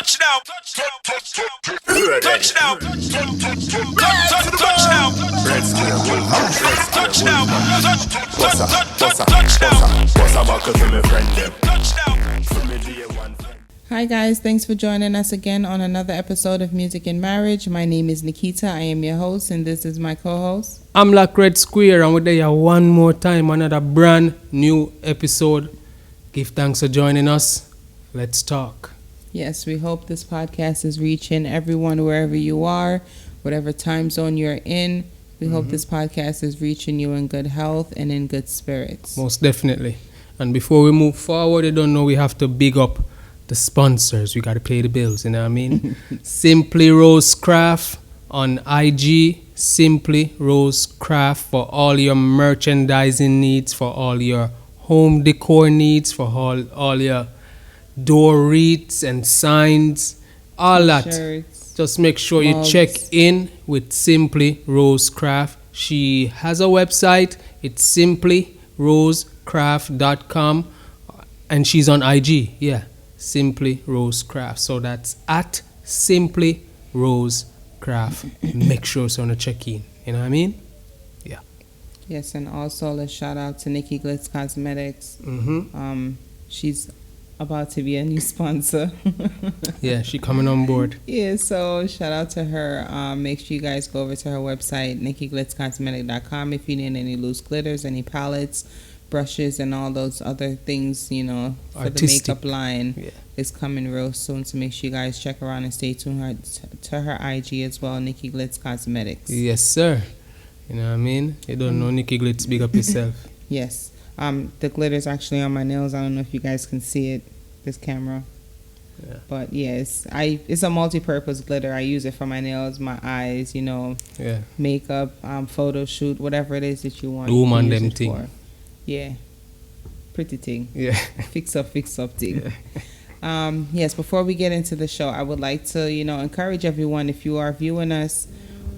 Touchdown. Touchdown. Touchdown. Hi guys, thanks for joining us again on another episode of Music and Marriage. My name is Nikita, I am your host, and this is my co-host. I'm like Red Square, and we're there one more time, another brand new episode. Give thanks for joining us. Let's talk. Yes, we hope this podcast is reaching everyone wherever you are, whatever time zone you're in. We hope this podcast is reaching you in good health and in good spirits. Most definitely. And before we move forward, you don't know we have to big up the sponsors. We got to pay the bills, you know what I mean? Simply Rose Craft on IG. Simply Rose Craft for all your merchandising needs, for all your home decor needs, for all your door wreaths and signs, all that. Shirts, just make sure mugs. you check in with Simply Rose Craft. She has a website. It's simplyrosecraft.com, and she's on IG. Yeah, Simply Rose Craft. So that's at Simply Rose Craft. Make sure so to check in. You know what I mean? Yeah. Yes, and also let's shout out to Nikki Glitz Cosmetics. She's about to be a new sponsor. Yeah, she coming on board. Yeah, so shout out to her. Make sure you guys go over to her website, NikkiGlitzCosmetic.com, if you need any loose glitters, any palettes, brushes, and all those other things, you know, for Artistic. the makeup line. Yeah. Is coming real soon, so make sure you guys check around and stay tuned to her IG as well, Nikki Glitz Cosmetics. Yes, sir. You know what I mean? You don't know Nikki Glitz, big up yourself. Yes. The glitter's actually on my nails. I don't know if you guys can see it, this camera. Yeah. But yes, it's a multi-purpose glitter. I use it for my nails, my eyes, you know, Yeah. makeup, photo shoot, whatever it is that you want. Do you can man use them it thing. for. Yeah. Pretty thing. Yeah. Fix up thing. Yeah. Yes, before we get into the show, I would like to, encourage everyone, if you are viewing us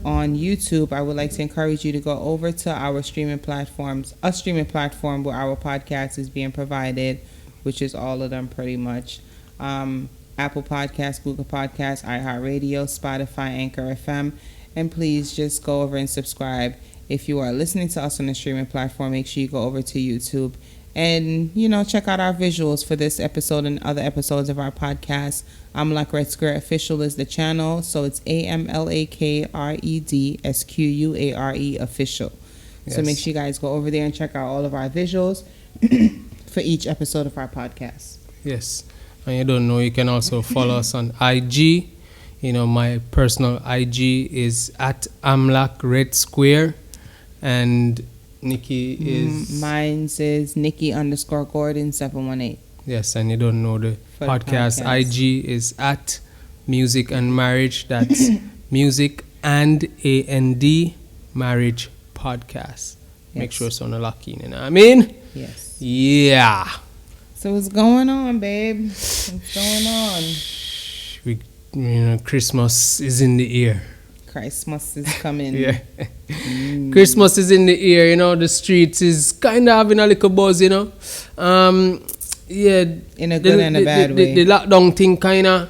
on YouTube, I would like to encourage you to go over to our streaming platforms, a streaming platform where our podcast is being provided, which is all of them pretty much. Apple Podcasts, Google Podcasts, iHeartRadio, Spotify, Anchor FM, and please just go over and subscribe. If you are listening to us on the streaming platform, make sure you go over to YouTube and, check out our visuals for this episode and other episodes of our podcast. Amlak Red Square Official is the channel, so it's AMLAKREDSQUARE Official. Yes. So make sure you guys go over there and check out all of our visuals for each episode of our podcast. Yes. And you don't know, you can also follow us on IG. My personal IG is at Amlak Red Square. And Nikki is... Mine's is Nikki_Gordon 718. Yes, and you don't know the For the podcast. podcast. IG is at Music and Marriage. That's Music and A&D Marriage Podcast. Make Yes. sure it's on the lock in, you know what I mean? Yes. Yeah. So what's going on, babe? What's going on? Christmas is in the air. Christmas is coming. Yeah. Christmas is in the air, the streets is kind of having a little buzz, Yeah. In a good and a bad way. The lockdown thing kind of,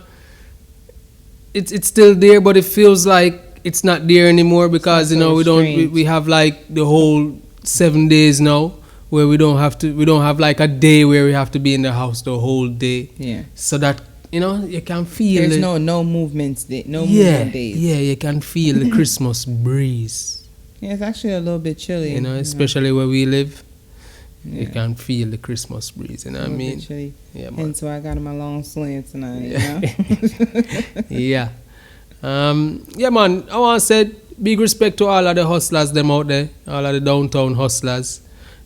it's still there, but it feels like it's not there anymore because, It's so we have like the whole 7 days now where we don't have like a day where we have to be in the house the whole day. Yeah. So that, you can feel There's it. no movements, movement days. Yeah, you can feel the Christmas breeze. Yeah, it's actually a little bit chilly. Especially where we live. Yeah. You can feel the Christmas breeze, you know what I A little mean? bit chilly. Yeah, man. And so I got my long sleeve tonight, Yeah. Yeah, man. I want to say big respect to all of the hustlers them out there, all of the downtown hustlers.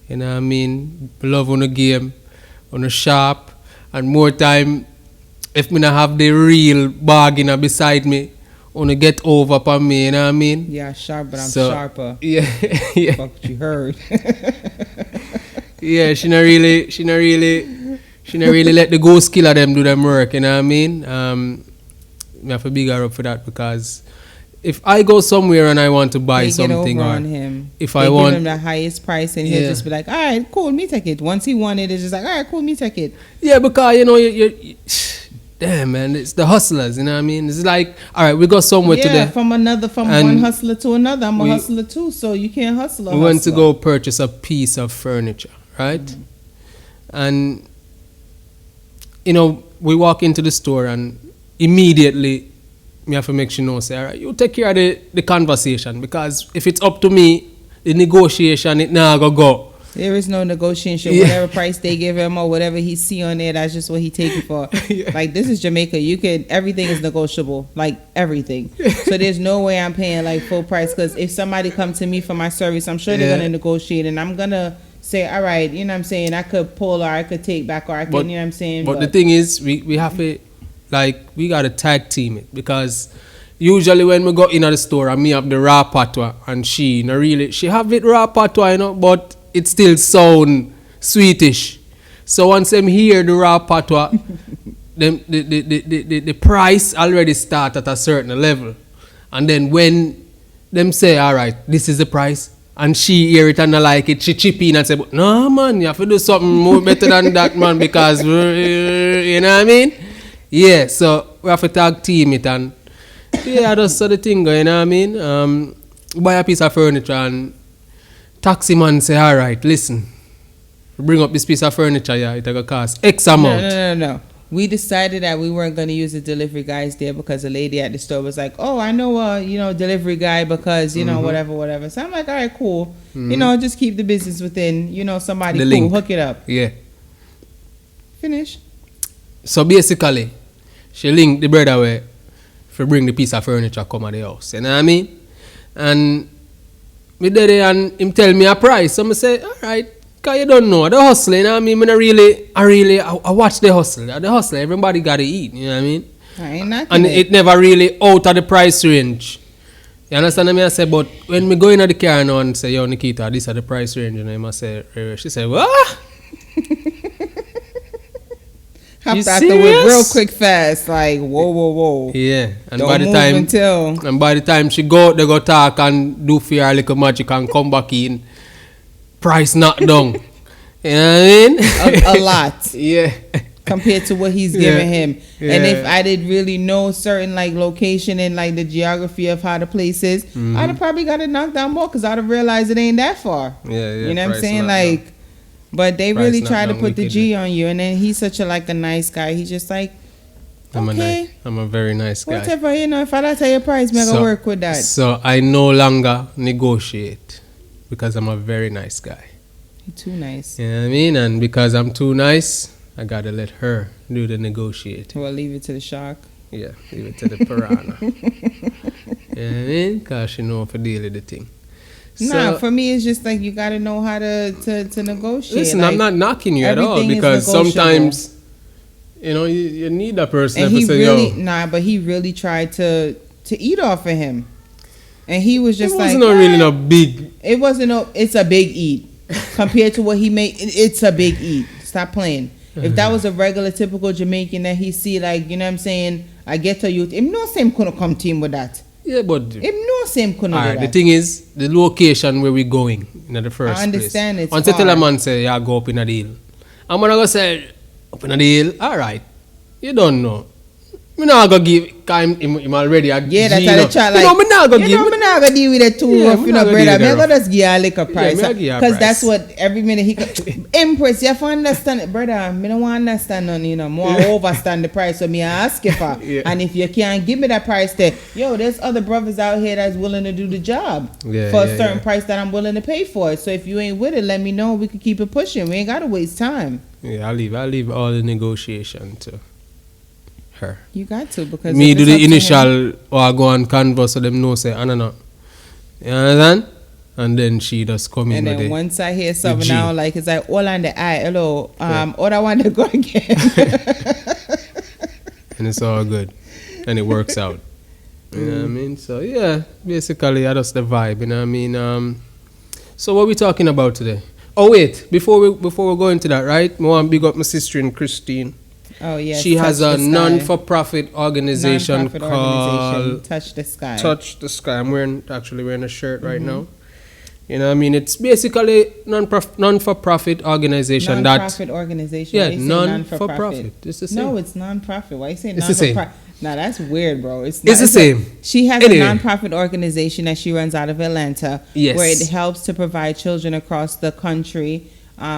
You know what I mean? Love on the game, on the shop, and more time. If me not have the real bargainer beside me, wanna get over upon me, you know what I mean? Yeah, sharp, but I'm So, sharper. Yeah, yeah. Fuck what you heard. Yeah, she not really let the ghost killer them do them work, you know what I mean? I have to big her up for that because if I go somewhere and I want to buy They something, get over or on him. if They I give want, him the highest price, and he'll Yeah. just be like, "All right, cool, me take it." Once he won it, it's just like, "All right, cool, me take it." yeah, because damn, man, it's the hustlers, you know what I mean? It's like, all right, we go somewhere today. Yeah, from one hustler to another. I'm a hustler too, so you can't hustle a We went to hustler. go purchase a piece of furniture, right? And, you know, we walk into the store and immediately me have to make sure, say, all right, you take care of the conversation, because if it's up to me, the negotiation, it now go. There is no negotiation. Yeah. Whatever price they give him or whatever he see on there, that's just what he take it for. Yeah. Like, this is Jamaica. Everything is negotiable. Like, everything. So there's no way I'm paying like full price, because if somebody come to me for my service, I'm sure they're Yeah. gonna negotiate, and I'm gonna say, all right, you know what I'm saying, I could pull or I could take back or I could, you know what I'm saying. But the thing is, we have to, like, we gotta tag team it, because usually when we go in at the store and me have the raw patwa and she have it raw patwa, you know, but it still sound sweetish. So once them hear the raw patwa, the price already start at a certain level. And then when them say, all right, this is the price, and she hear it and not like it, she chip in and say, but no man, you have to do something more better than that, man, because you know what I mean? Yeah, so we have to tag team it, and yeah, that's the thing, you know what I mean? Buy a piece of furniture and taxi man say, all right, listen, bring up this piece of furniture, yeah, it's going to cost X amount. No. We decided that we weren't going to use the delivery guys there, because the lady at the store was like, oh, I know a delivery guy, because you know whatever. So I'm like, all right, cool. You know, just keep the business within, somebody The cool, link. hook it up. Yeah. Finish. So basically, she linked the brother way for bring the piece of furniture come at the house. You know what I mean? And me did it and him tell me a price. So I say, all right, because you don't know. The hustle, you know what I mean? I watch the hustle. The hustle, everybody got to eat. You know what I mean? I ain't knocking And it. it never really out of the price range. You understand what I say? But when me go in the car now and say, yo, Nikita, this is the price range. And I must say, she say, what? Hopped You out the whip serious? real quick, fast. Like, whoa. Yeah. And Don't by the move time until. And by the time she go out, they go talk and do for her little magic and come back in. Price not down. You know what I mean? A lot. Yeah. Compared to what he's giving him. And if I did really know certain like location and like the geography of how the place is, I'd have probably got it knocked down more, because I'd have realized it ain't that far. Yeah. You know what I'm price saying? not Like, down. but they Price really not try to down put the G wickedly. on you. And then he's such a nice guy. He's just like, okay, I'm a very nice guy. whatever, if I don't tell you a price, me I go work with that. So I no longer negotiate, because I'm a very nice guy. You're too nice. You know what I mean? And because I'm too nice, I gotta let her do the negotiating. Well, leave it to the shark. Yeah, leave it to the piranha. You know what I mean? Because she know how to deal with the thing. Nah, So- for me, it's just like you got to know how to negotiate. Listen, like, I'm not knocking you at all, everything is because negotiable. sometimes, you need that person And to he say, really, yo. but he really tried to eat off of him. And he was It just like, wasn't no really "Ah." no big. It wasn't it's a big eat. Compared to what he made, it's a big eat. Stop playing. If that was a regular, typical Jamaican that he see, like, you know what I'm saying, I get to youth, him no same couldn't come to him with that. Yeah, but Him no same couldn't do alright, that. the thing is, the location where we going in the first I understand place. it's Once you tell a far. man, say, yeah, go up in a deal. I'm gonna go say, up in a deal, alright. You don't know. Me not gonna give him already a Yeah, that's G, how you they know. try, You like, know, me not gonna give. me not gonna deal with it too Yeah, rough, me you not know, gonna brother. deal Me with gonna it just give you a liquor price. me I give you a Because price. that's what every minute he could. Empress, you have to understand it, brother. Me don't want to understand none, more overstand the price, so me ask you for. Yeah. And if you can't give me that price, there, there's other brothers out here that's willing to do the job Yeah, for a yeah, certain yeah. price that I'm willing to pay for it. So if you ain't with it, let me know. We could keep it pushing. We ain't gotta waste time. Yeah, I'll leave all the negotiation to her. You got to, because Me if do it's up the to him- initial or I go on canvas so them know say I don't know. You understand? And then she just come in And with then it. once I hear something G. now, like it's like all on the eye. Hello, all I want to go again. And it's all good. And it works out. You know what I mean? So yeah, basically that's the vibe, you know what I mean? So what we talking about today? Oh wait, before we go into that, right? I want to big up my sister in Christine. Oh yeah, She has a non-for-profit organization Non-profit called organization, Touch the Sky. Touch the Sky. I'm actually wearing a shirt right now. You know what I mean? It's basically non-for-profit organization. Non-profit organization. Yeah, Why you say non-for-profit. It's the same. No, it's non-profit. Why you say It's the same. non-for-profit? Nah, that's weird, bro. It's the same. She has Anyway. a non-profit organization that she runs out of Atlanta, Yes. where it helps to provide children across the country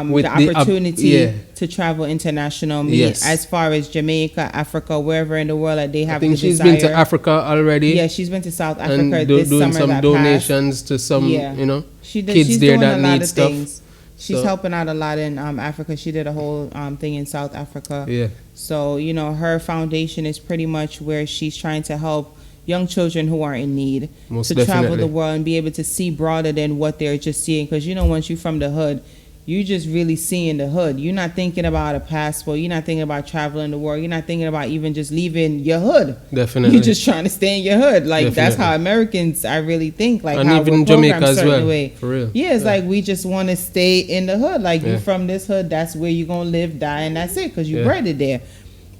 With the the opportunity to travel international, Yes. as far as Jamaica, Africa, wherever in the world that they have I think the she's desire. been to Africa already. Yeah, she's been to South and Africa this doing summer some that donations to some, Yeah. kids she's there doing that a lot need of stuff. things. She's So- helping out a lot in Africa. She did a whole thing in South Africa. Yeah. So, her foundation is pretty much where she's trying to help young children who are in need Most to travel definitely. the world and be able to see broader than what they're just seeing. Because, once you're from the hood, you just really seeing the hood. You're not thinking about a passport. You're not thinking about traveling the world. You're not thinking about even just leaving your hood. Definitely. You're just trying to stay in your hood. Like, that's Definitely. how Americans, I really think. Like, And how even we're Jamaica programmed as certain well, way. for real. Yeah, it's Yeah. like we just want to stay in the hood. Like, Yeah. you from this hood, that's where you're going to live, die, and that's it because you Yeah. bred it there.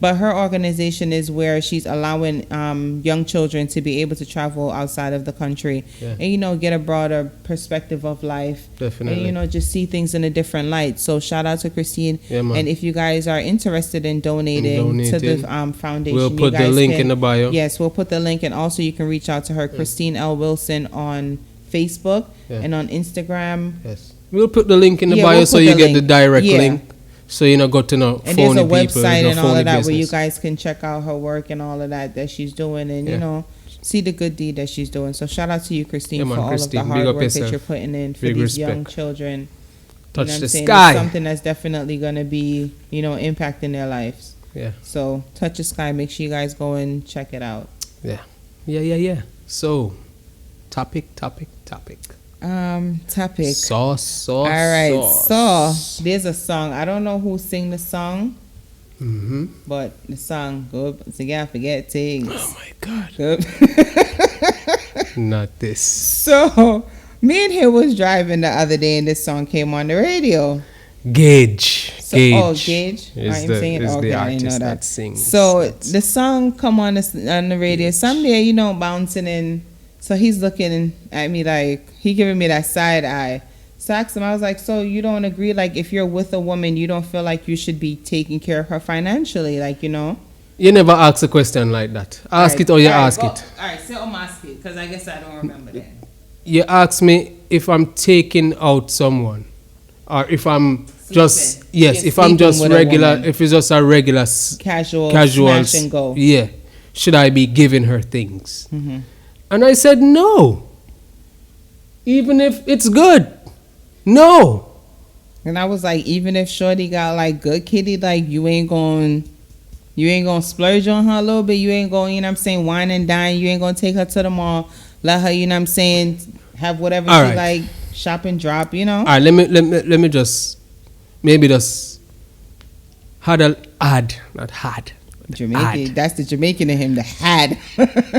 But her organization is where she's allowing young children to be able to travel outside of the country Yeah. and, get a broader perspective of life. Definitely. And, just see things in a different light. So shout out to Christine. Yeah, man. And if you guys are interested in donating to the foundation, We'll you put the guys link can- in the bio. Yes, we'll put the link. And also you can reach out to her, Christine L. Wilson, on Facebook Yeah. and on Instagram. Yes. We'll put the link in the Yeah, bio we'll so put you the get the link. direct Yeah. link. So you know, got to know And phony there's a people, website no and all phony of that where you business. guys can check out her work and all of that she's doing and, Yeah. see the good deed that she's doing. So shout out to you, Christine, Yeah, man, for all Christine, of the big hard up work that yourself. you're putting in for Big these young respect. children. Touch what the I'm saying? sky. It's something that's definitely going to be, impacting their lives. Yeah. So touch the sky. Make sure you guys go and check it out. Yeah. So, topic. Topic. Sauce. All right. So there's a song. I don't know who sing the song, Mm-hmm. but the song good. So yeah, forget things. Oh my God. Good. Not this. So me and him was driving the other day, and this song came on the radio. Gage. So, Gage. Oh, Gage. Is I'm the, saying is okay, the I didn't know artist that. that sings. So That's- the song come on the radio. Someday, bouncing in. So he's looking at me like he giving me that side eye. So I asked him, I was like, so you don't agree? Like if you're with a woman, you don't feel like you should be taking care of her financially, You never ask a question like that. Ask it or you ask it. All right, so I'm asking because I guess I don't remember that. You ask me if I'm taking out someone, or if I'm just Sleeping. yes, You're if I'm sleeping just with a regular, woman. if it's just a regular Casual casuals, smash and go. yeah, should I be giving her things? Mhm. And I said no. Even if it's good, no. And I was like, even if Shorty got like good kitty, like you ain't gonna splurge on her a little bit. You ain't gonna, wine and dine. You ain't gonna take her to the mall. Let her, have whatever All she right. like, shop and drop. All right, let me just maybe just had a add, not had. Jamaican. Add. That's the Jamaican in him. The had.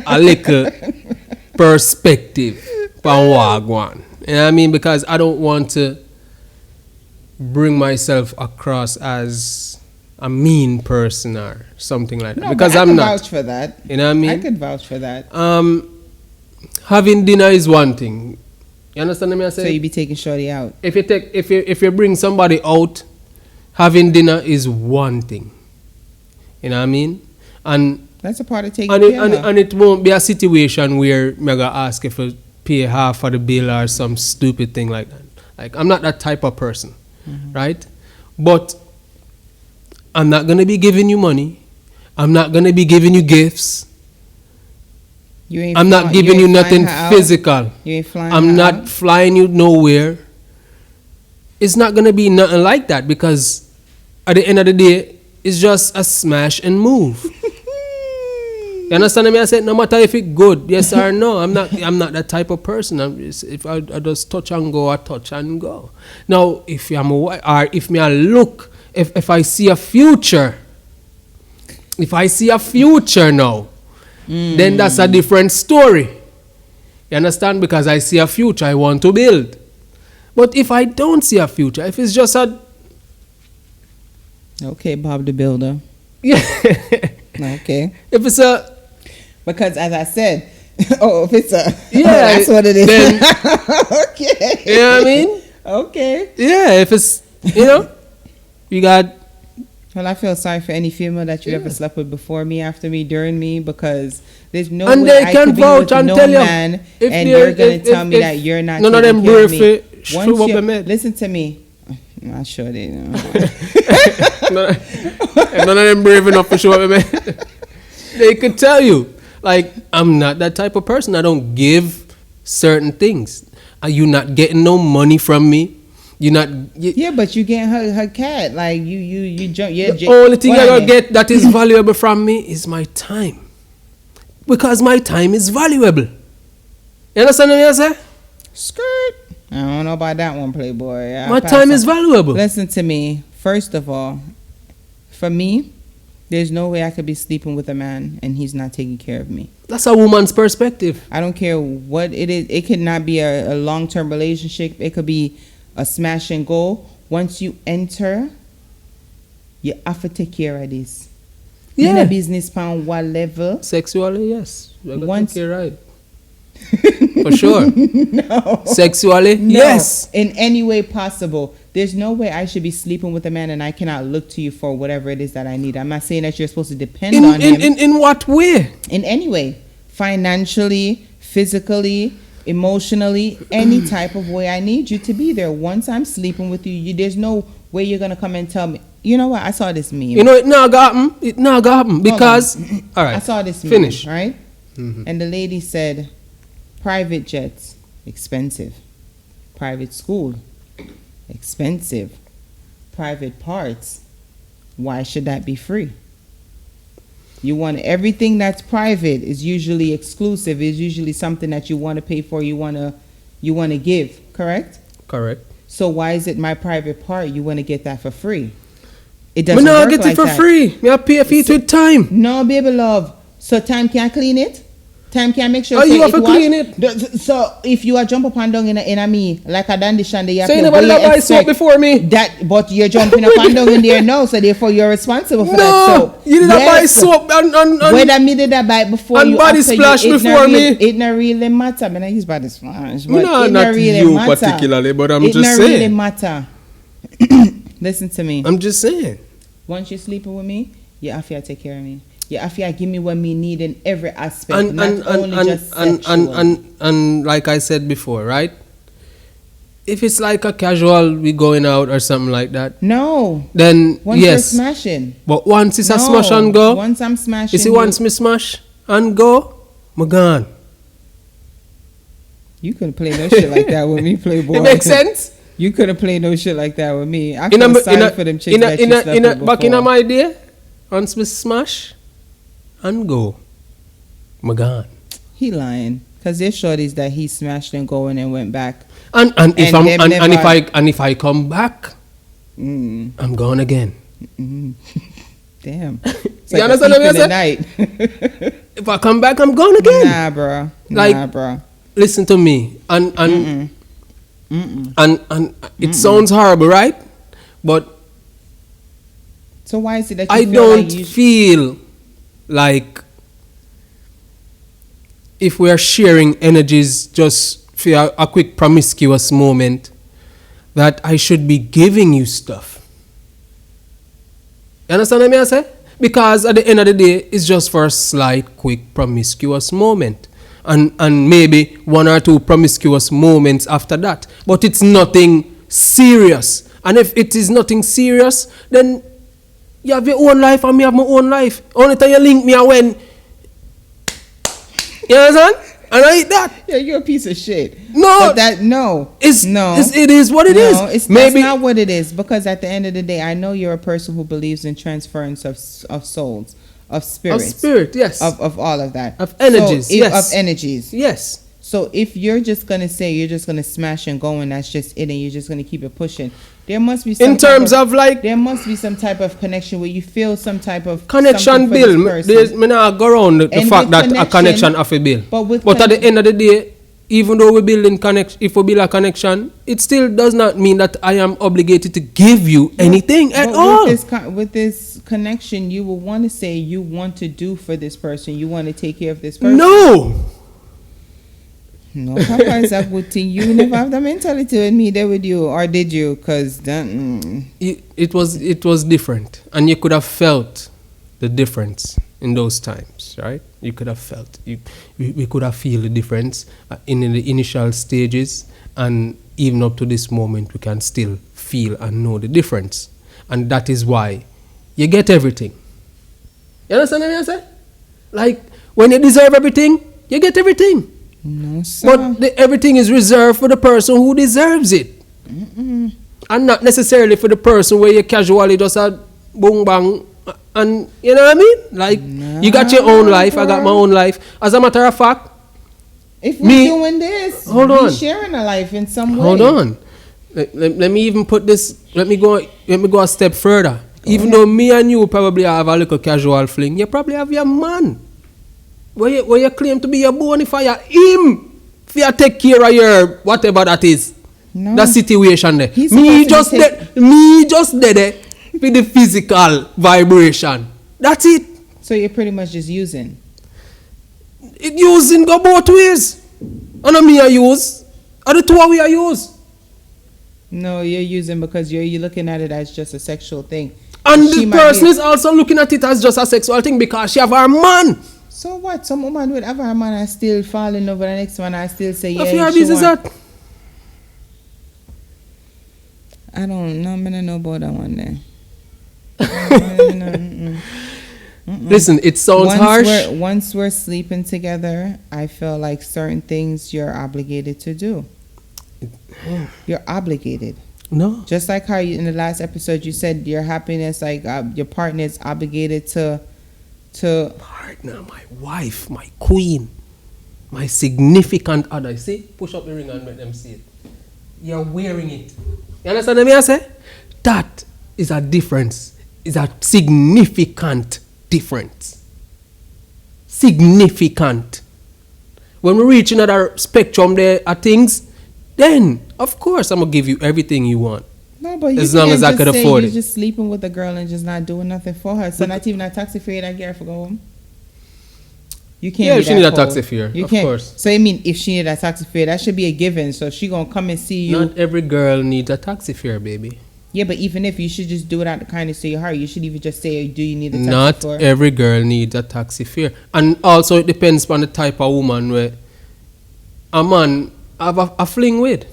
A little perspective from Wagwan. You know what I mean? Because I don't want to bring myself across as a mean person or something like that. No, because but I I'm could not. vouch for that. You know what I mean? I could vouch for that. Having dinner is one thing. You understand what I So say? you be taking Shorty out. If you bring somebody out, having dinner is one thing. You know what I mean? And That's a part of taking and care of her. it won't be a situation where me gonna ask if I pay half of the bill or some stupid thing like that. Like I'm not that type of person, right? But I'm not gonna be giving you money. I'm not gonna be giving you gifts. You ain't I'm not giving you ain't nothing flying her out? physical. You ain't flying her I'm not out? flying you nowhere. It's not gonna be nothing like that because at the end of the day, it's just a smash and move. You understand me? I said no matter if it good, yes or no. I'm not that type of person. If I just touch and go, I touch and go. Now if I'm a wife, or if me I look, if I see a future, now, then that's a different story. You understand? Because I see a future, I want to build. But if I don't see a future, if it's just a Okay, Bob the Builder. yeah, Okay. if it's a Because as I said, Oh, if it's a Yeah, that's what it is. then- Okay. You know what I mean? Okay. Yeah, if it's, you got, Well, I feel sorry for any female that you ever slept with before me, after me, during me, because there's no and way they I can could be vouch with and no tell you. man, if and they're- you're gonna if- tell me if that you're not none of taking them care of brave me. fit, shrew up them head. Listen to me. I sure did. none of them brave enough to show up, man. They could tell you, like, I'm not that type of person. I don't give certain things. Are you not getting no money from me? You're not. Yeah, but you getting her cat. Like you jump. Yeah, The only thing I gonna get that is valuable from me is my time, because my time is valuable. You understand what I say? Skirt. I don't know about that one, Playboy. My time is valuable. Listen to me. First of all, for me, there's no way I could be sleeping with a man and he's not taking care of me. That's a woman's perspective. I don't care what it is. It could not be a long-term relationship. It could be a smash and go. Once you enter, you have to take care of this. Yeah. In a business pan what level? Sexually, yes. Once- You're right. For sure. No. Sexually, No, yes. in any way possible. There's no way I should be sleeping with a man and I cannot look to you for whatever it is that I need. I'm not saying that you're supposed to depend on him. In what way? In any way. Financially, physically, emotionally, any type of way I need you to be there. Once I'm sleeping with you, there's no way you're going to come and tell me. You know what? I saw this meme. You know, it now got him. It now got him because. All right. I saw this meme, Finish. right? And the lady said, private jets, expensive. Private school, expensive. Private parts, why should that be free? You want everything that's private is usually exclusive, is usually something that you want to pay for, you want to give, correct? Correct. So why is it my private part you want to get that for free? It Me doesn't now work get like it for that. free. Me I pay for it with time. No, baby love. So time can't clean it? Time can't make sure Oh, you have to wash? clean it. So if you are jump up and down in a me, like a dandy shande, you have So you to never what let you buy soap expect? before me. That, but you're jumping up and down in there now, so therefore you're responsible for that. No, So you did not buy yes, soap and whether me did that buy before and you, body after splash you, before me. It not really matter. I mean, I use body splash, but No, it not not really you matter. particularly, but I'm it just not saying. really matter. Listen to me. I'm just saying. Once you're sleeping with me, you have to take care of me. You have to give me what me need in every aspect, And not only just sexual. and like I said before, right? If it's like a casual, we going out or something like that, No. then Once yes. you're smashing. But once it's a No. smash and go, Once I'm smashing. you see, once me smash and go, me gone. You couldn't play no shit like that with me, Playboy. It makes sense. You couldn't play no shit like that with me. I In a, feel in sorry a, for them chicks in a, that in you a, slept in a, with back in before. my day, once me smash and go, me gone. He lying. Because there's shorties that he smashed and going and went back. And if And I'm they've and if never- I come back, Mm, I'm gone again. damn. It's You like a understand what thief I'm in the night. If I come back, I'm gone again. Nah, bro. Like- Nah, bro. Listen to me, and Mm-mm. and it sounds horrible, right? But So why is it that you I feel don't like you feel like if we are sharing energies just for a quick promiscuous moment, that I should be giving you stuff. You understand what I say? Because at the end of the day, it's just for a slight, quick, promiscuous moment. And maybe one or two promiscuous moments after that. But it's nothing serious. And if it is nothing serious, then you have your own life and me have my own life. Only time you link me are when. You understand? And I eat that. Yeah, you're a piece of shit. No. But that no. No. It is what it is. No, it's Maybe that's not what it is. Because at the end of the day, I know you're a person who believes in transference of souls, of of spirits, spirit, yes. of all of that, Of energies, So if- yes. of energies. Yes. So if you're just gonna say you're just gonna smash and go and that's just it, and you're just gonna keep it pushing, there must be some In terms of like there must be some type of connection where you feel some type of connection something for this bill, person. me not go around the And fact with that a connection- connection of a bill. But at the end of the day, even though we building connection, if we build a connection, it still does not mean that I am obligated to give you anything at But all. with this connection, you will want to say you want to do for this person. You want to take care of this person. No, No, Papa, is a good thing. You never have the mentality with me there with you, or did you? Because It was different, and you could have felt the difference in those times, right? You could have felt. We could have feel the difference in the initial stages, and even up to this moment, we can still feel and know the difference, and that is why you get everything. You understand what I say? Like when you deserve everything, you get everything. no, sir. But everything is reserved for the person who deserves it. And not necessarily for the person where you casually just a boom bang. And you know what I mean? Like, you got your own life, I got my own life. As a matter of fact, if we're doing this, hold we're on. sharing a life in some way. Hold on. Let me even put this, let me go a step further. Even though me and you probably have a little casual fling, you probably have your man. Where you claim to be your bona fide, him, if you take care of your whatever that is, No. that situation there. He's Me supposed to just did it with the physical vibration. That's it. So you're pretty much just using. It using go both ways. And me I use, and the two of we I use. No, you're using because you're looking at it as just a sexual thing. And She the might person be- is also looking at it as just a sexual thing because she have her man. So what? Some woman would have a man and still fall in love with the next one and still say, What yeah, for your she business want- that? I don't know. I don't know about that one then. Mm-mm. Listen, it sounds harsh. Once we're sleeping together, I feel like certain things you're obligated to do. You're obligated. No. Just like how in the last episode you said your happiness, like your partner is obligated to. Partner, my wife, my queen, my significant other. See, push up the ring and let them see it. You're wearing it. You understand what I say? That is a difference. Is a significant difference. Significant. When we reach another spectrum there are things, then of course I'm gonna give you everything you want. No, but you As long can't as I just could say afford you're it. just sleeping with a girl and just not doing nothing for her. So not even a taxi fare that girl for go home. You can't. Yeah, be if she that need a cold. taxi fare, You of can't. course. So I mean, if she need a taxi fare, that should be a given. So she gonna come and see you. Not every girl needs a taxi fare, baby. Yeah, but even if you should just do it out of the kindness of your heart, you should even just say, "Do you need a taxi Not fare?" every girl needs a taxi fare. And also it depends on the type of woman where a man have a fling with.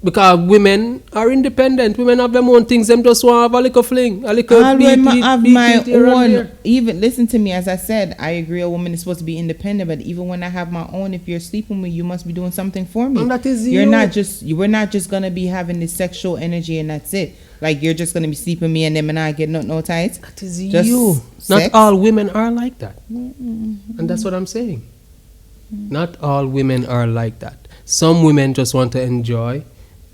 Because women are independent. Women have their own things. Them just want to have a little fling. A little I'll beat, have beat, my beat here and own. there. Even listen to me, as I said, I agree. A woman is supposed to be independent, but even when I have my own, if you're sleeping with me, you must be doing something for me. And that is You're you. not just. We're not just gonna be having this sexual energy and that's it. Like you're just gonna be sleeping with me and then and I get no tights. That is Just you. sex? Not all women are like that. And that's what I'm saying. Not all women are like that. Some women just want to enjoy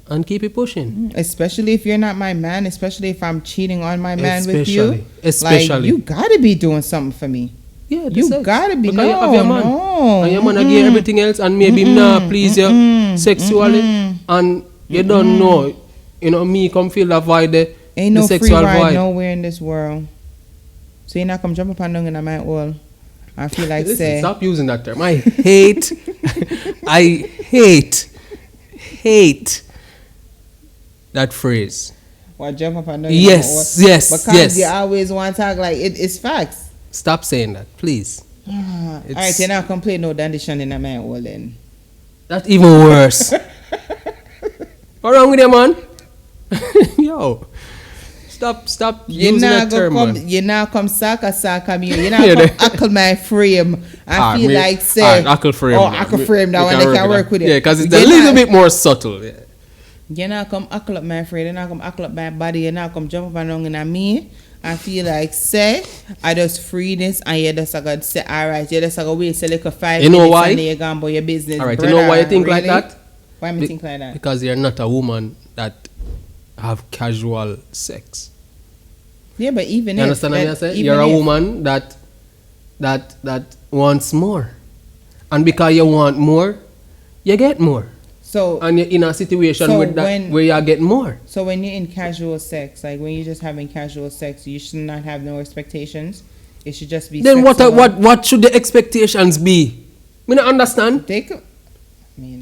and keep it pushing. Especially if you're not my man. Especially if I'm cheating on my man with you. Especially. Like you gotta be doing something for me. Yeah, the You sex. gotta be. Because you have your man. No. And your man give everything else and maybe not please you sexually. And you don't know. You know, me come feel that void there. Ain't the no free sexual ride void. nowhere in this world. So you not come jump up and down in my wall. I feel like Listen, say stop using that term. I hate, I hate that phrase. what jump up and down Yes, in my wall. yes, Because yes. you always want to talk like it's facts. Stop saying that, please. All right, you not complain no dandition in my wall then. That's even worse. What wrong with you, man? Yo, stop You using not that go term, come. man. You not come saka me. You not Yeah, come they- ackle my frame. I feel like say ackle frame. Oh, ackle frame. That one they can work with it. Yeah, because it's You a little not- bit more subtle. Yeah. You not come ackle up my friend. You not come ackle up my body. You not come jump up and down in me. I feel like say I just free this and you just gonna say alright. You just gonna wait till like 5 You know minutes why? and then you gonna about your business. All right, you know why you think like Really? that? Why me think like that? Because you're not a woman that have casual sex. Yeah, but even You if understand what I say? even You're a if- woman that wants more, and because you want more, you get more, So and you're in a situation So with that when- where you get more. so when you're in casual sex, like when you're just having casual sex, you should not have no expectations. It should just be. Then sexual. what should the expectations be? Me not understand. They could. I mean,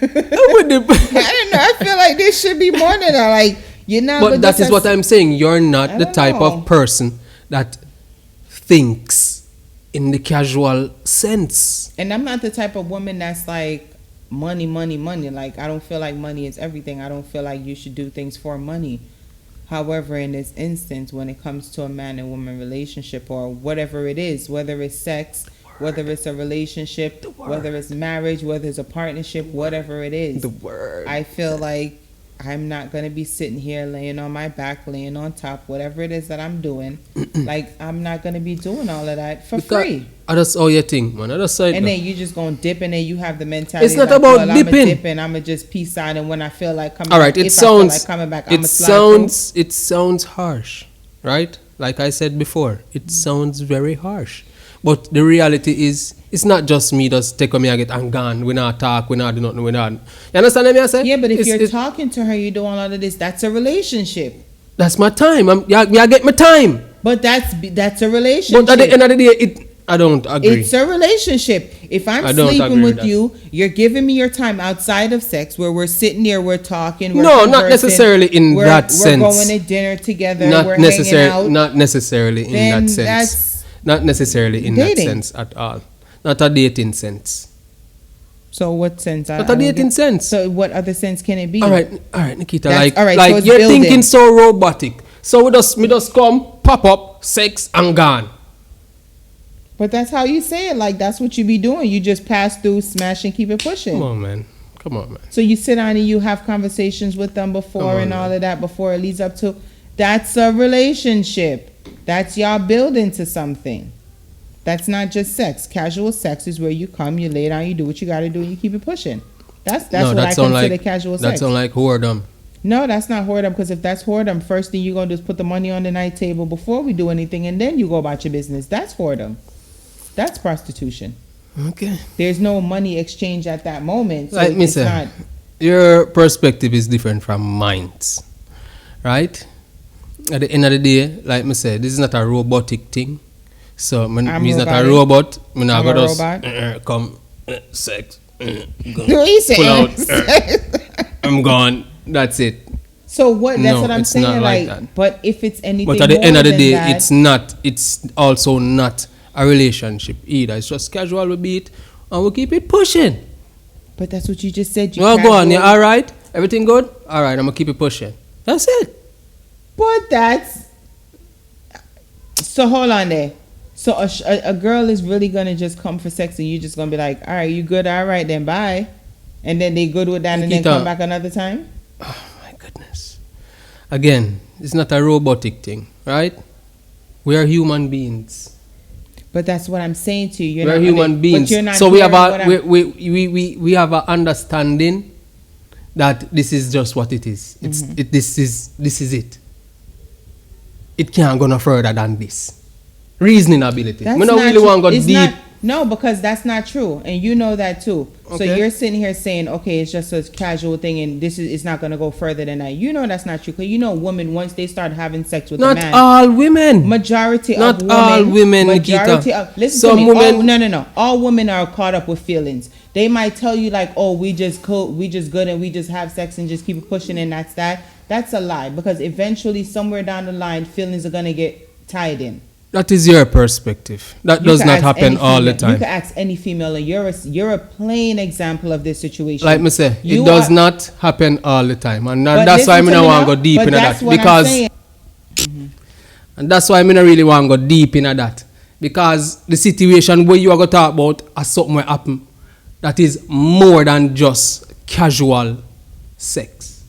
With the- I don't know. I feel like there should be more than that. Like, you're not. but that is what I'm saying. You're not I the don't type know. of person that thinks in the casual sense. And I'm not the type of woman that's like money, money, money. Like, I don't feel like money is everything. I don't feel like you should do things for money. However, in this instance, when it comes to a man and woman relationship or whatever it is, whether it's sex, whether it's a relationship, whether it's marriage, whether it's a partnership, whatever it is, The word. I feel like I'm not going to be sitting here laying on my back, laying on top, whatever it is that I'm doing. Like, I'm not going to be doing all of that for free. That's all you think, man. That's all And then you just going to dip, and then you have the mentality. It's not like, about well, dipping. I'm a dip, and I'm going to just peace out, and when I feel like coming all right, back, it if I feel sounds like coming back, I'm it a slide through. it sounds harsh, right? Like I said before, it sounds very harsh. But the reality is, it's not just me just take on me and get and gone. We not talk, we not do nothing, we not. You understand what I say? Yeah, but if It's- you're talking to her, you're doing all of this, that's a relationship. that's my time. I get my time. But that's a relationship. But at the end of the day, I don't agree. It's a relationship. If I'm I don't sleeping agree with with that. you, you're giving me your time outside of sex, where we're sitting there, we're talking. We're No, not conversing, necessarily in that we're sense. We're going to dinner together. not we're necessarily, hanging out. not necessarily in Then that sense. that's Not necessarily in dating. that sense at all. Not a dating sense. So what sense? Not a dating sense. So what other sense can it be? All right, Nikita. That's- Like, all right, so like it's you're building. thinking so robotic. So me just come, pop up, sex, and gone. But that's how you say it. Like, that's what you be doing. You just pass through, smash, and keep it pushing. Come on, man. Come on, man. So you sit down and you have conversations with them before Come on, and all man. of that before it leads up to. That's a relationship. That's y'all building to something. That's not just sex. Casual sex is where you come, you lay down, you do what you got to do, and you keep it pushing. That's No, what that I sound consider like casual that sex. sound like whoredom. No, that's not whoredom, because if that's whoredom, first thing you're going to do is put the money on the night table before we do anything, and then you go about your business. That's whoredom. That's prostitution. Okay. There's no money exchange at that moment. So Like me it's say, not. your perspective is different from mine, right? At the end of the day, like me say, this is not a robotic thing. So me is not a robotic. robot. Me not I'm gonna a just robot. come sex. Go, What you saying? pull out. I'm gone. That's it. So what? That's No, what I'm it's saying. not like Like, that. but if it's anything, But at the more end of the than day, that, it's not. It's also not a relationship either. It's just casual. We beat and we keep it pushing. But that's what you just said. Well, go on. You all right? Everything good? All right. I'm gonna keep it pushing. That's it. But that's. So hold on there. So a girl is really gonna just come for sex, and you just gonna be like, all right, you good? All right, then bye. And then they good with that, and then Nikita. come back another time. Oh my goodness. Again, it's not a robotic thing, right? We are human beings. But that's what I'm saying to you. You're We are not- human but beings. you're not So we have hearing what a I'm- we have an understanding that this is just what it is. It's Mm-hmm. this is it. It can't go no further than this. Reasoning ability. That's We don't not really true. want to go It's deep. not- no, because that's not true, and you know that too. So Okay. you're sitting here saying, "Okay, it's just a casual thing, and it's not going to go further than that." You know that's not true, because you know women, once they start having sex with a Not man, all women. majority Not of women, all women, majority Nikita. of, listen Some to me. women- No. All women are caught up with feelings. They might tell you like, "Oh, we just good, and we just have sex and just keep it pushing, and that's that." That's a lie, because eventually, somewhere down the line, feelings are going to get tied in. That is your perspective. That You does can not ask happen any all the female- You time. can ask any female, and you're a plain example of this situation. Like me say, You it does are- not happen all the time, and But that's why I listen to don't me want now, to go deep but into that's that, what I'm because saying. and that's why I don't really want to go deep into that, because the situation where you are going to talk about is something will happen that is more than just casual sex.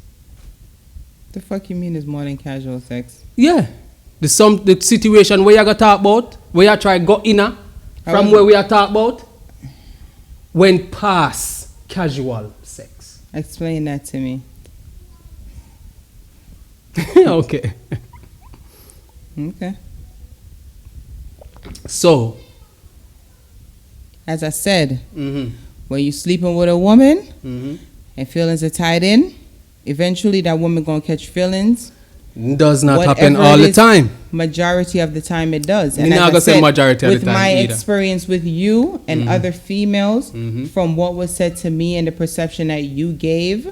The fuck you mean is more than casual sex? Yeah, the situation where you are going to talk about, where you try go in from was- where we are talking about, went past casual sex. Explain that to me. Okay. Okay. So, As I said, mhm, when you sleeping with a woman mhm, and feelings are tied in, eventually that woman gonna catch feelings. does not Whatever happen all it the is- time. majority of the time it does. Me not gonna say majority of the with time my either. experience with you and other females, from what was said to me and the perception that you gave,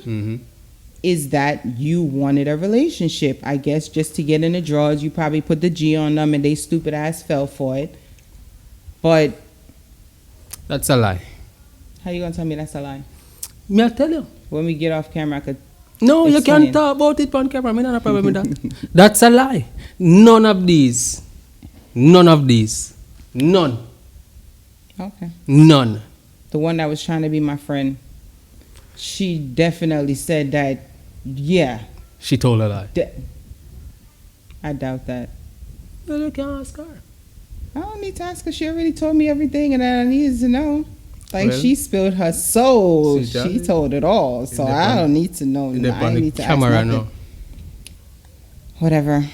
is that you wanted a relationship. I guess just to get in the drawers, you probably put the G on them and they stupid ass fell for it. But that's a lie. how you gonna tell me that's a lie? Me I tell you. When we get off camera, I could. No, you explain. can't talk about it on camera. Me not have a problem with that. That's a lie. None of these. None of these. None. Okay. None. The one that was trying to be my friend, she definitely said that. Yeah. She told a lie. I doubt that. Well, you can ask her. I don't need to ask her. She already told me everything and I needed to know. Like, Well, she spilled her soul. she She told it all. So I don't need to know. In the I need to ask camera nothing. now. Whatever.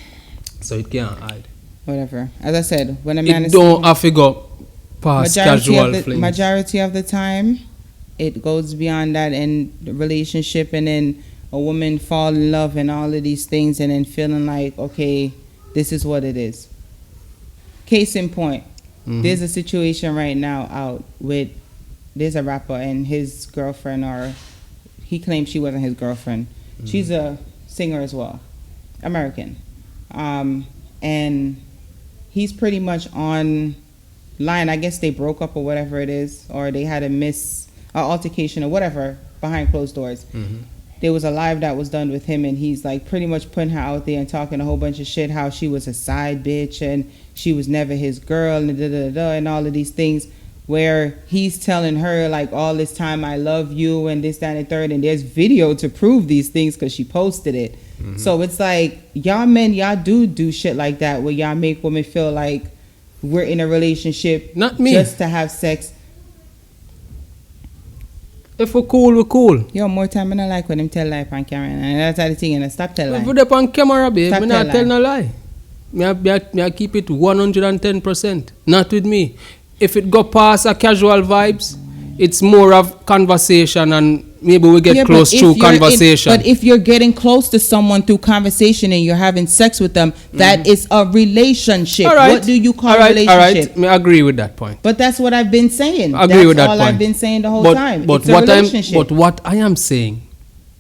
So it can't hide. Whatever. As I said, when a man It is don't have to go past casual flings. majority of the time, it goes beyond that in the relationship, and then a woman fall in love and all of these things, and then feeling like, okay, this is what it is. Case in point, there's a situation right now out with, there's a rapper and his girlfriend, or he claims she wasn't his girlfriend. She's a singer as well, American. And he's pretty much on line. I guess they broke up or whatever it is, or they had a altercation or whatever behind closed doors. There was a live that was done with him, and he's like pretty much putting her out there and talking a whole bunch of shit, how she was a side bitch and she was never his girl and and all of these things, where he's telling her like all this time, I love you and this, that, and the third, and there's video to prove these things because she posted it. So it's like, y'all men, y'all do shit like that where y'all make women feel like we're in a relationship Not me. just to have sex. If we're cool, we're cool. Yo, more time I don't like when them tell lie on camera, and that's the thing, and stop tell lie. If we're up on camera, babe, Stop me not tell tell no lie. Me I keep it 110%. Not with me. If it go past a casual vibes, it's more of conversation, and maybe we get close through conversation. But if you're getting close to someone through conversation and you're having sex with them, that is a relationship. All right. What do you call all right, a all relationship? right. Me agree with that point. But that's what I've been saying. Agree That's with that all point. I've been saying the whole time. But It's a relationship. but what I am saying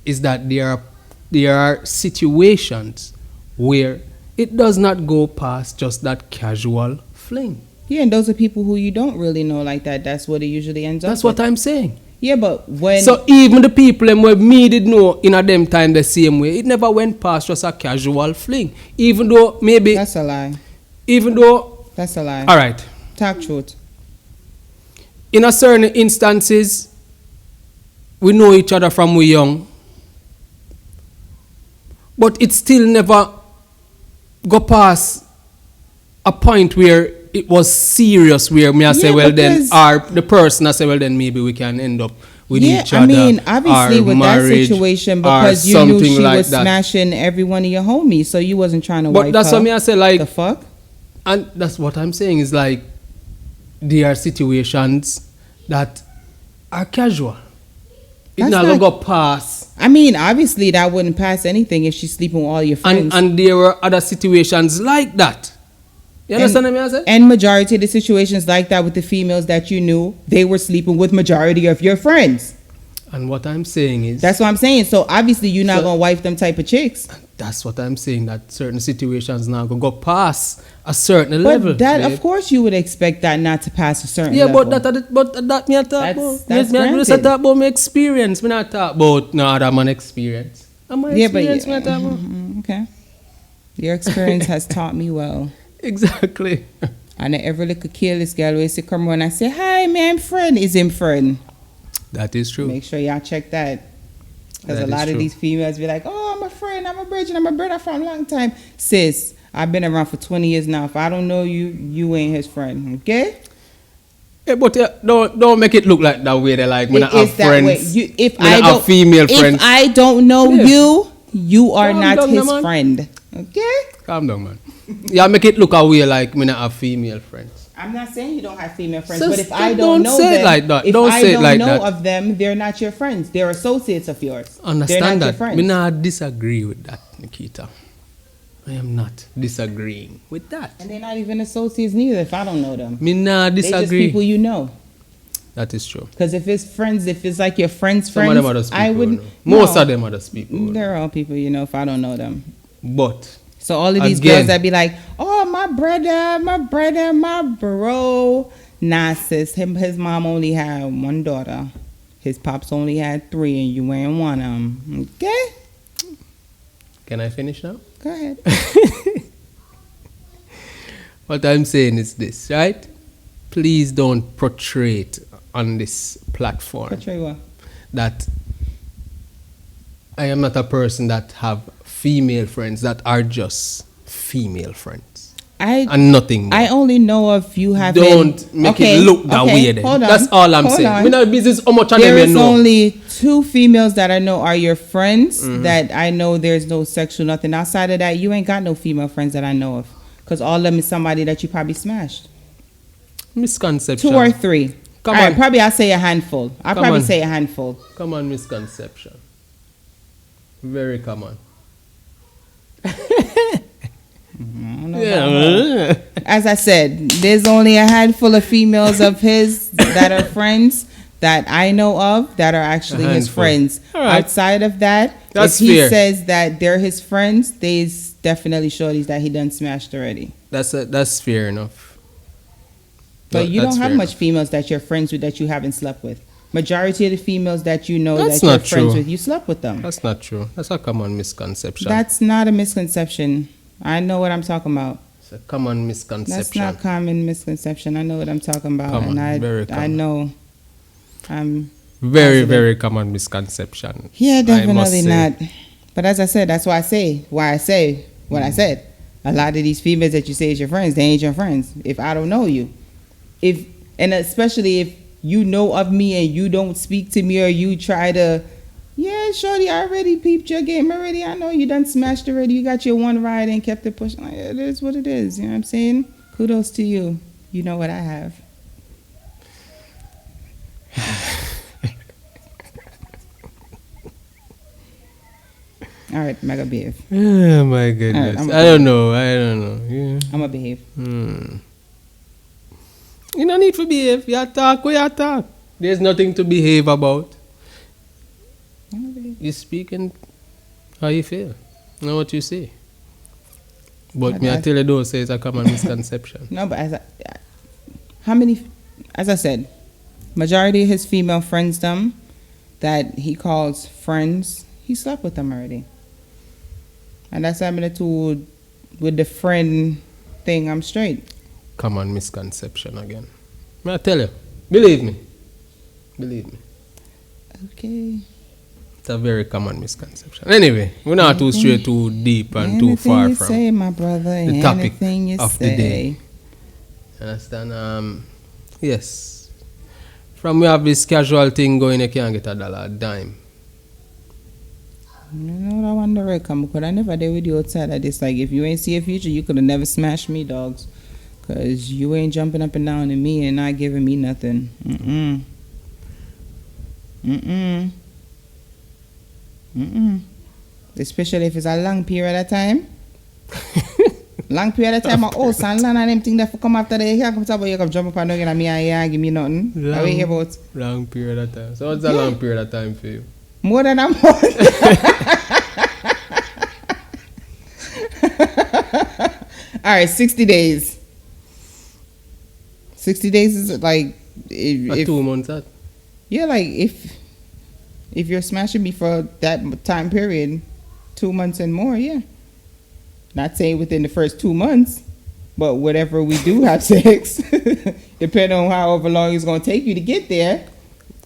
is that there are situations where it does not go past just that casual fling. Yeah, and those are people who you don't really know like that. That's what it usually ends up That's what with. I'm saying. Yeah, but when... So even the people them where me did know in a them time the same way, it never went past just a casual fling. Even though maybe... That's a lie. Even though... That's a lie. All right. Talk truth. In a certain instances, we know each other from we young. But it still never go past a point where it was serious, where me I say, Yeah, well then, because- or the person I say, well then maybe we can end up with each other. I mean, obviously or with marriage, that situation, or because you knew something she like was that. smashing every one of your homies, so you wasn't trying to But wipe that's her. what me I say, like, The fuck? and that's what I'm saying is like, there are situations that are casual. It That's not not- go past. I mean, obviously that wouldn't pass anything if she's sleeping with all your friends. And there were other situations like that. You understand what I say? And majority of the situations like that with the females that you knew, they were sleeping with majority of your friends. And what I'm saying is... That's what I'm saying. So obviously you're not So- gonna wife them type of chicks. That's what I'm saying, that certain situations now go past a certain But level. that, babe. of course, you would expect that not to pass a certain Yeah, level. but that me a talk That's- about. that's Me just granted. talk about my experience. Me not talk about no other man experience. And my Yeah, but experience me a talk about. Okay. Your experience has taught me well. Exactly. And every little careless girl will say, come on and say, hi, man, friend is him friend. That is true. Make sure y'all check that. Because That a is lot of true. these females be like, oh, I'm a friend, I'm a bridge, and I'm a brother from a long time. Sis, I've been around for 20 years now. If I don't know you, you ain't his friend, okay? Yeah, but don't make it look like that way. They like me It not have is that way. friends. You, if Me I not have don't, female friends. If I don't know Yeah. you, you are Calm not down, his man. friend, okay? Calm down, man. Yeah, make it look away like me not have female friends. I'm not saying you don't have female friends, Sis, but if I don't don't know say it them, like that. if Don't I say it don't like know that. of them, they're not your friends. They're associates of yours. They're Understand not your that. friends. Me not disagree with that, Nikita. I am not disagreeing with that. And they're not even associates neither if I don't know them. Me not They're just disagree. people you know. That is true. Because if it's friends, if it's like your friends' Some friends, of them are just people. I wouldn't. Most no. of them are just people. They're all people you know if I don't know them. But So all of these again, girls that be like, oh, my brother, my bro. Nah, sis, his mom only had one daughter. His pops only had 3 and you ain't one of them. Okay? can I finish now? Go ahead. What I'm saying is this, right? Please don't portray it on this platform Portray what? that I am not a person that have female friends that are just female friends and nothing more. I only know of you having. Don't make it look that way then. Hold on. That's all I'm saying. On. We know business how much of There them is you know. only 2 females that I know are your friends that I know there's no sexual nothing. Outside of that, you ain't got no female friends that I know of. Because all of them is somebody that you probably smashed. Misconception. 2 or 3. Come All right, on. probably I'll say a handful. I'll Come probably on. say a handful. Come on, misconception. Very common. I don't know about her. As I said, there's only a handful of females of his that are friends that I know of that are actually A his handful. friends. All right. Outside of that, That's if he fair. says that they're his friends, there's definitely shorties that he done smashed already. That's fair enough. But you That's don't have fair much enough. females that you're friends with that you haven't slept with. Majority of the females that you know That's that you're not friends true. with, you slept with them. That's not true. That's a common misconception. That's not a misconception. I know what I'm talking about. It's a common misconception. That's not common misconception. I know what I'm talking about. Common, and very I common. know. I'm Very, positive. very common misconception. Yeah, I must definitely say. not. But as I said, that's why I say what I said. A lot of these females that you say is your friends, they ain't your friends. If I don't know you. And especially if you know of me and you don't speak to me or you try to, yeah, shorty, I already peeped your game already. I know you done smashed already. You got your one ride and kept it pushing. Like, it is what it is. You know what I'm saying? Kudos to you. You know what I have. All right, I'm gonna behave. Oh my goodness. Alright, I don't know. Yeah. I'm gonna behave. You don't need to behave. You talk where you talk. There's nothing to behave about. I'm gonna behave. You speaking how you feel. Know what you say. But me I tell you don't say it's a common misconception. No, but as I said, majority of his female friends that he calls friends, he slept with them already. And that's what I'm gonna do with the friend thing. I'm straight. Common misconception again. I tell you. Believe me. Okay. It's a very common misconception. Anyway, we're not too straight, too deep, and too Anything far you from say, my brother. the topic Anything you of the say. day. Understand? Yes. From we have this casual thing going, you can't get $1 a dime. You know what I wonder where it come because I never did with you outside of this. Like if you ain't see a future, you could have never smashed me, dogs. Cause you ain't jumping up and down at me and not giving me nothing. Especially if it's a long period of time. Long period of time, oh, son, land and them thing that for come after the here comes up, you come jump up and don't get me and give me nothing. How we hear about? Long period of time. So what's a long period of time for you? More than a month. All right, 60 days. 60 days is like if 2 months out. yeah, like if you're smashing me for that time period, 2 months and more, yeah. Not saying within the first 2 months, but whatever we do have sex, depending on however long it's gonna take you to get there.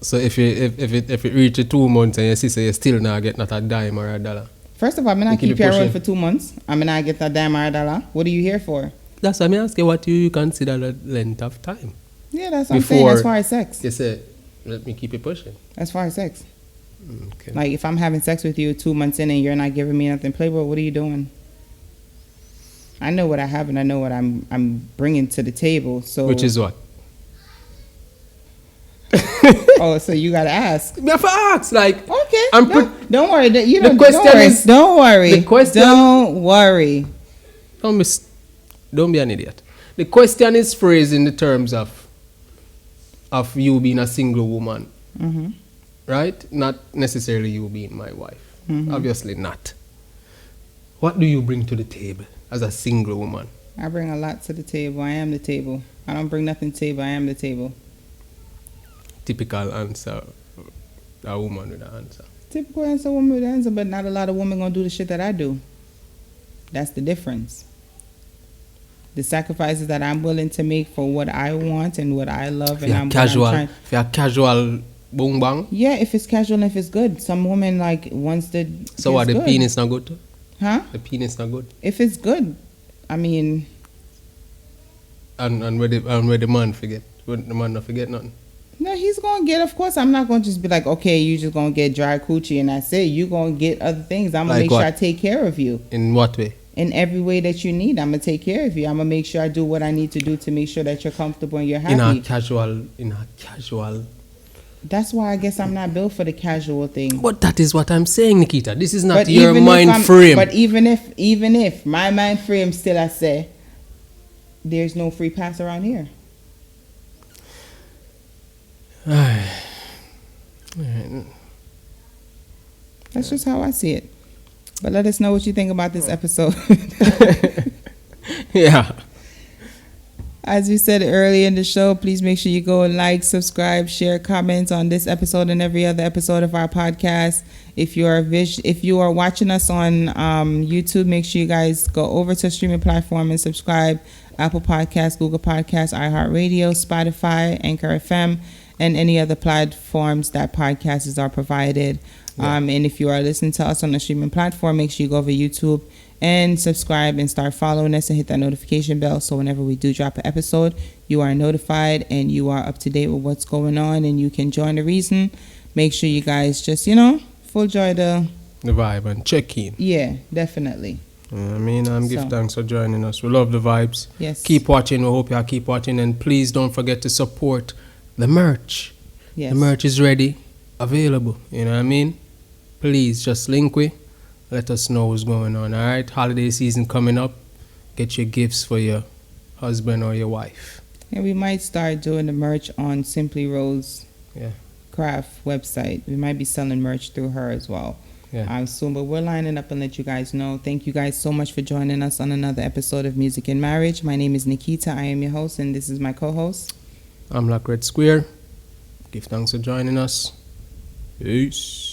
So if it reaches 2 months and your sister you still not get not a dime or $1. First of all, I'm not keep keep it you around pushing. for 2 months. I'm not get that damn $1. What are you here for? That's why I'm asking what you consider the length of time. Yeah, that's what I'm saying. As Before- far as sex. You say, let me keep it pushing. As far as sex. Okay. Like if I'm having sex with you 2 months in and you're not giving me nothing, Playboy, what are you doing? I know what I have and I know what I'm bringing to the table. So Which is what? oh, so you gotta ask. Me have to ask, like, Okay. I'm don't worry. You the don't, question don't worry. is- Don't worry. the question- Don't worry. Don't be an idiot. The question is phrased in the terms of you being a single woman, right? Not necessarily you being my wife. Obviously not. What do you bring to the table as a single woman? I bring a lot to the table. I am the table. I don't bring nothing to the table. I am the table. Typical answer. A woman with an answer. Typical answer, woman with an answer, but not a lot of women gonna do the shit that I do. That's the difference. The sacrifices that I'm willing to make for what I want and what I love, and I'm casual. trying. If you're casual, boom bang. Yeah, if it's casual and if it's good. Some women like wants the. So what? The good. penis not good too? Huh? The penis not good. If it's good, I mean. And where the man forget? Where the man not forget nothing? No, he's gonna get. Of course, I'm not gonna just be like, okay, you just gonna get dry coochie and that's it. You gonna get other things. I'm gonna Like make what? sure I take care of you. In what way? In every way that you need, I'm gonna take care of you. I'm gonna make sure I do what I need to do to make sure that you're comfortable and you're happy. In a casual. That's why I guess I'm not built for the casual thing. But that is what I'm saying, Nikita. This is not But your even if mind frame. But even if my mind frame still, I say, there's no free pass around here. That's just how I see it. But let us know what you think about this episode. Yeah. As we said earlier in the show, please make sure you go and like, subscribe, share, comment on this episode and every other episode of our podcast. If you are watching us on YouTube, make sure you guys go over to a streaming platform and subscribe. Apple Podcasts, Google Podcasts, iHeartRadio, Spotify, Anchor FM, and any other platforms that podcasts are provided. Yeah. And if you are listening to us on the streaming platform, make sure you go over YouTube and subscribe and start following us and hit that notification bell so whenever we do drop an episode, you are notified and you are up to date with what's going on and you can join the reason. Make sure you guys just, full joy the vibe and check in. Yeah, definitely. Give thanks for joining us. We love the vibes. Yes. Keep watching. We hope you keep watching. And please don't forget to support the merch. Yes. The merch is ready, available. You know what I mean? Please just link with. Let us know what's going on. All right? Holiday season coming up. Get your gifts for your husband or your wife. And we might start doing the merch on Simply Rose Craft website. We might be selling merch through her as well. Yeah. Soon, but we're lining up and let you guys know. Thank you guys so much for joining us on another episode of Music and Marriage. My name is Nikita. I am your host, and this is my co-host. I'm Black Red Square. Give thanks for joining us. Peace.